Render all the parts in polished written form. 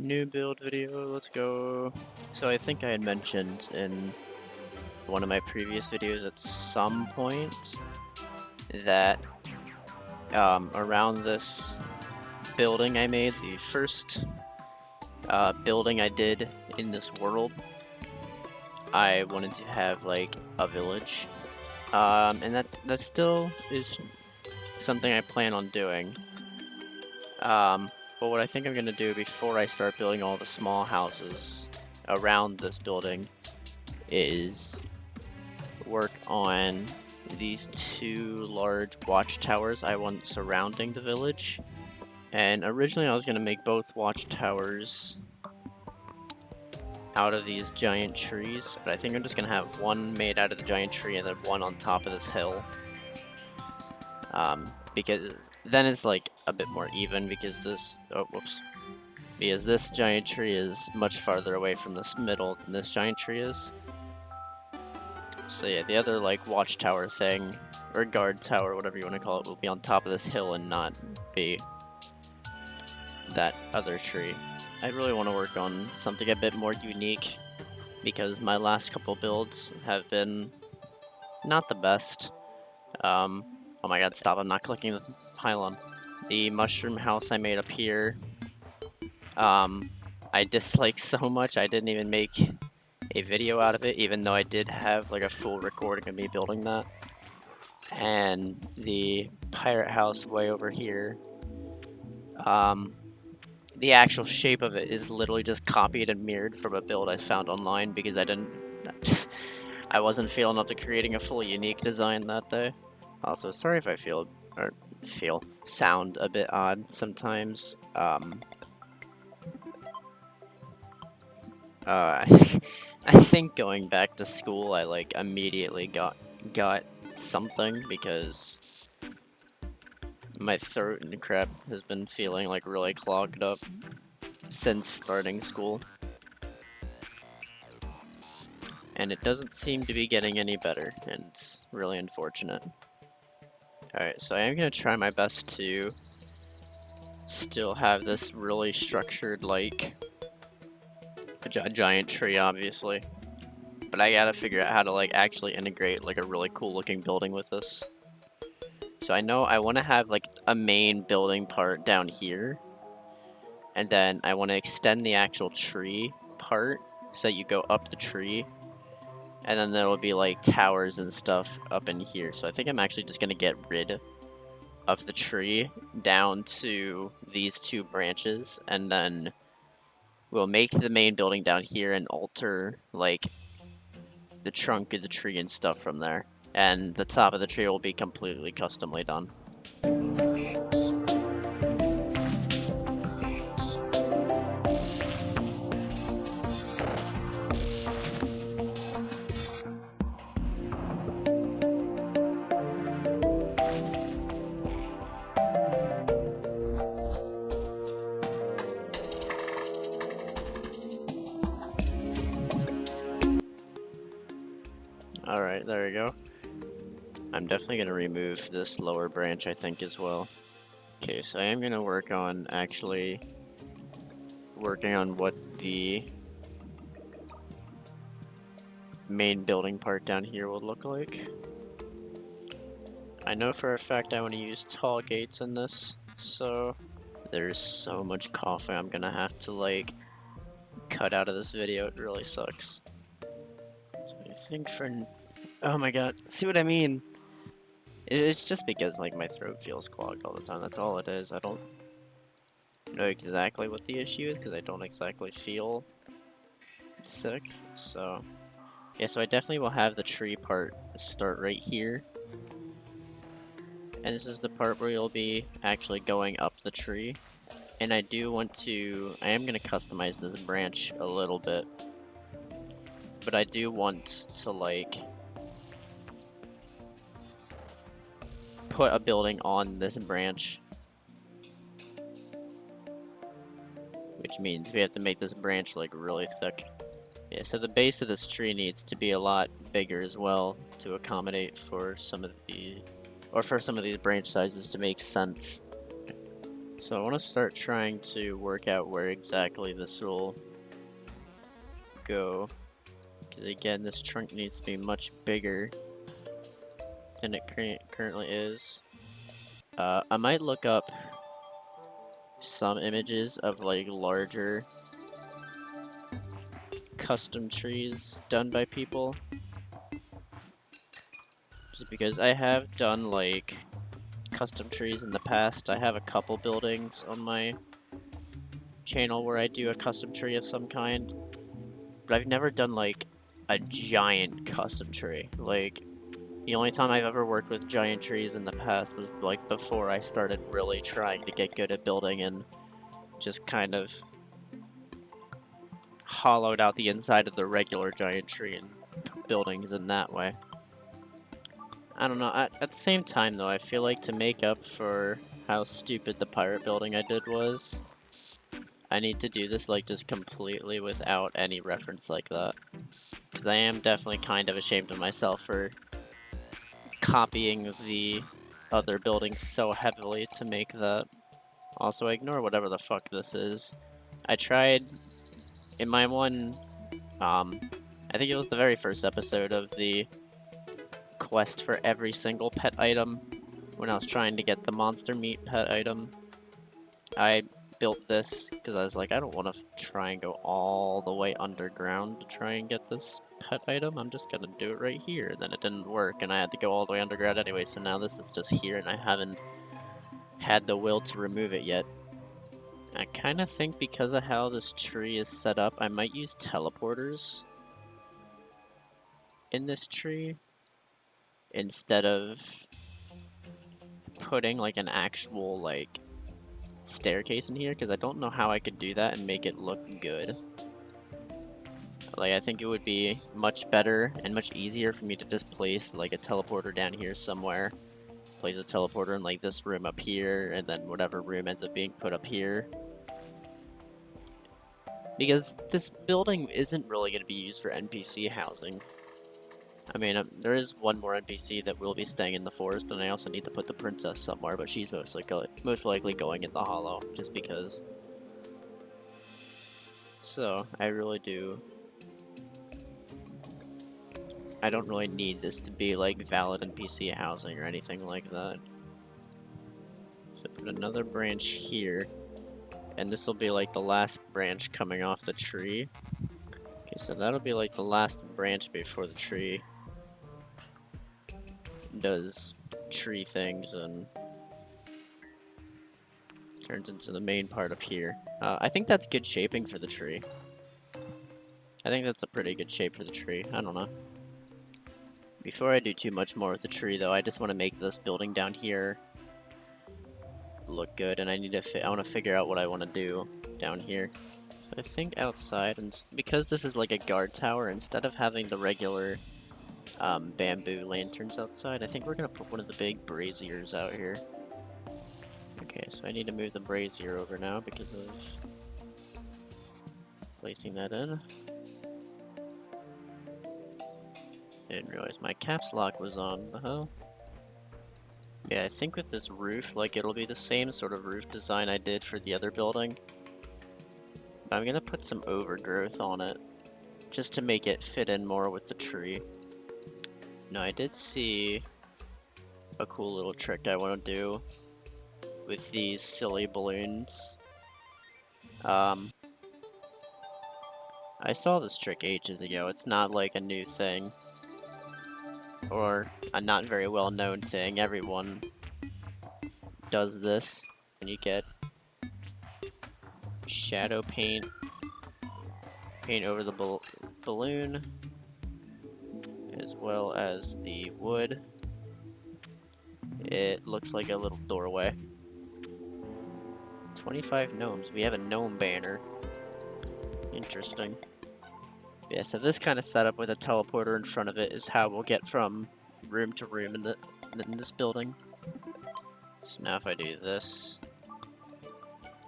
New build video, let's go. So I think I had mentioned in one of my previous videos at some point that around this building I made, the first building I did in this world, I wanted to have like a village. And that still is something I plan on doing. But what I think I'm going to do before I start building all the small houses around this building is work on these two large watchtowers I want surrounding the village. And originally I was going to make both watchtowers out of these giant trees, but I think I'm just going to have one made out of the giant tree and then one on top of this hill. Because then it's like a bit more even because this, because this giant tree is much farther away from this middle than this giant tree is. So yeah, the other like watchtower thing, or guard tower, whatever you want to call it, will be on top of this hill and not be that other tree. I really want to work on something a bit more unique because my last couple builds have been not the best. Oh my god, stop, I'm not clicking the pylon. The mushroom house I made up here, I dislike so much I didn't even make a video out of it, even though I did have like a full recording of me building that. And the pirate house way over here, the actual shape of it is literally just copied and mirrored from a build I found online because I wasn't feeling up to creating a full unique design that day. Also, sorry if I sound a bit odd sometimes. I think going back to school, I like immediately got something because my throat and crap has been feeling like really clogged up since starting school. And it doesn't seem to be getting any better, and it's really unfortunate. Alright, so I am going to try my best to still have this really structured, like, a giant tree, obviously. But I gotta figure out how to, like, actually integrate, like, a really cool looking building with this. So I know I want to have, like, a main building part down here. And then I want to extend the actual tree part so that you go up the tree. And then there will be like towers and stuff up in here. So I think I'm actually just going to get rid of the tree down to these two branches. And then we'll make the main building down here and alter like the trunk of the tree and stuff from there. And the top of the tree will be completely customly done. Alright, there we go. I'm definitely going to remove this lower branch, I think, as well. Okay, so I am going to work on actually working on what the main building part down here will look like. I know for a fact I want to use tall gates in this, so there's so much coughing I'm going to have to, like, cut out of this video. It really sucks. So I think for... Oh my god, see what I mean? It's just because, like, my throat feels clogged all the time. That's all it is. I don't know exactly what the issue is because I don't exactly feel sick. So, yeah, so I definitely will have the tree part start right here. And this is the part where you'll be actually going up the tree. And I do want to... I am going to customize this branch a little bit. But I do want to, like... put a building on this branch, which means we have to make this branch like really thick. Yeah, so the base of this tree needs to be a lot bigger as well to accommodate for some of the, or for some of these branch sizes to make sense. So I want to start trying to work out where exactly this will go. Because again, this trunk needs to be much bigger than it currently is. I might look up some images of like larger custom trees done by people. Just because I have done like custom trees in the past. I have a couple buildings on my channel where I do a custom tree of some kind. But I've never done like a giant custom tree. Like the only time I've ever worked with giant trees in the past was like before I started really trying to get good at building and just kind of hollowed out the inside of the regular giant tree and buildings in that way. I don't know, at the same time though, I feel like to make up for how stupid the pirate building I did was, I need to do this like just completely without any reference like that. Because I am definitely kind of ashamed of myself for copying the other buildings so heavily to make that. Also, ignore whatever the fuck this is. I tried in my one, I think it was the very first episode of the quest for every single pet item, when I was trying to get the monster meat pet item. I built this because I was like, I don't want to try and go all the way underground to try and get this pet item. I'm just gonna do it right here. And then it didn't work, and I had to go all the way underground anyway. So now this is just here, and I haven't had the will to remove it yet. I kind of think because of how this tree is set up, I might use teleporters in this tree instead of putting like an actual like staircase in here, because I don't know how I could do that and make it look good. Like, I think it would be much better and much easier for me to just place like a teleporter down here somewhere. Place a teleporter in like this room up here, and then whatever room ends up being put up here. Because this building isn't really going to be used for NPC housing. I mean, there is one more NPC that will be staying in the forest, and I also need to put the princess somewhere, but she's most likely going in the hollow, just because. So, I don't really need this to be like valid NPC housing or anything like that. So put another branch here, and this will be like the last branch coming off the tree. Okay, so that'll be like the last branch before the tree does tree things and turns into the main part up here. I think that's good shaping for the tree. I think that's a pretty good shape for the tree. I don't know. Before I do too much more with the tree, though, I just want to make this building down here look good, and I want to figure out what I want to do down here. So I think outside, and because this is like a guard tower, instead of having the regular bamboo lanterns outside, I think we're gonna put one of the big braziers out here. Okay, so I need to move the brazier over now because of placing that in. Didn't realize my caps lock was on. The hell? Yeah, I think with this roof, like, it'll be the same sort of roof design I did for the other building. But I'm gonna put some overgrowth on it, just to make it fit in more with the tree. Now, I did see a cool little trick I want to do with these silly balloons. I saw this trick ages ago. It's not like a new thing, or a not very well known thing. Everyone does this, and you get shadow paint over the balloon, as well as the wood. It looks like a little doorway. 25 gnomes. We have a gnome banner. Interesting. Yeah, so this kind of setup with a teleporter in front of it is how we'll get from room to room in this building. So now if I do this,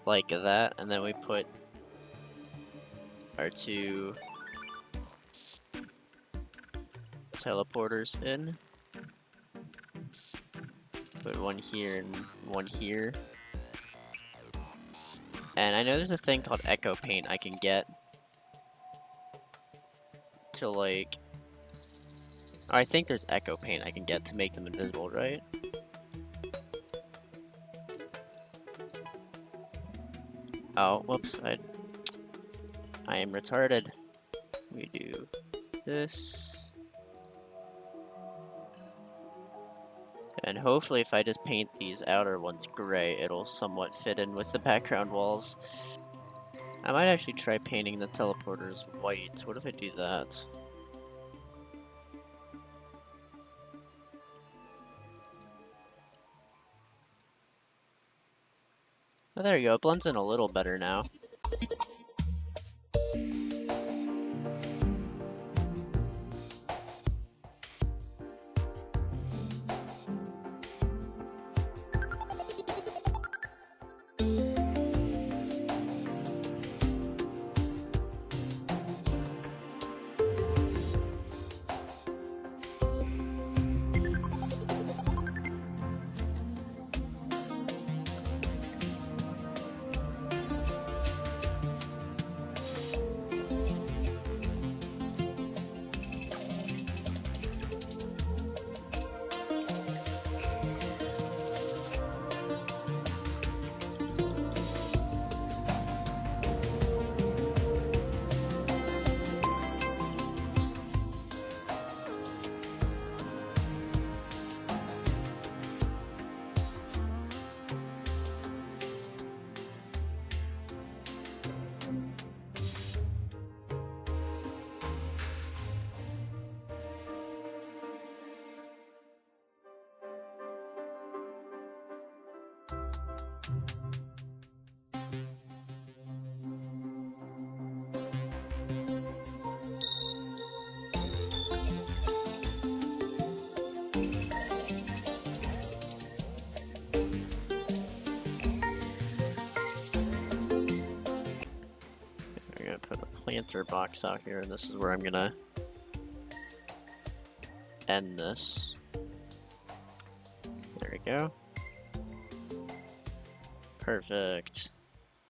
like that, and then we put our two teleporters in. Put one here and one here. And I know there's a thing called echo paint I can get to like... Or I think there's echo paint I can get to make them invisible, right? Oh, whoops, I am retarded. We do this. And hopefully if I just paint these outer ones gray, it'll somewhat fit in with the background walls. I might actually try painting the teleporters white. What if I do that? Oh, there you go. It blends in a little better now. I'm gonna put a planter box out here, and this is where I'm gonna end this. There we go. Perfect.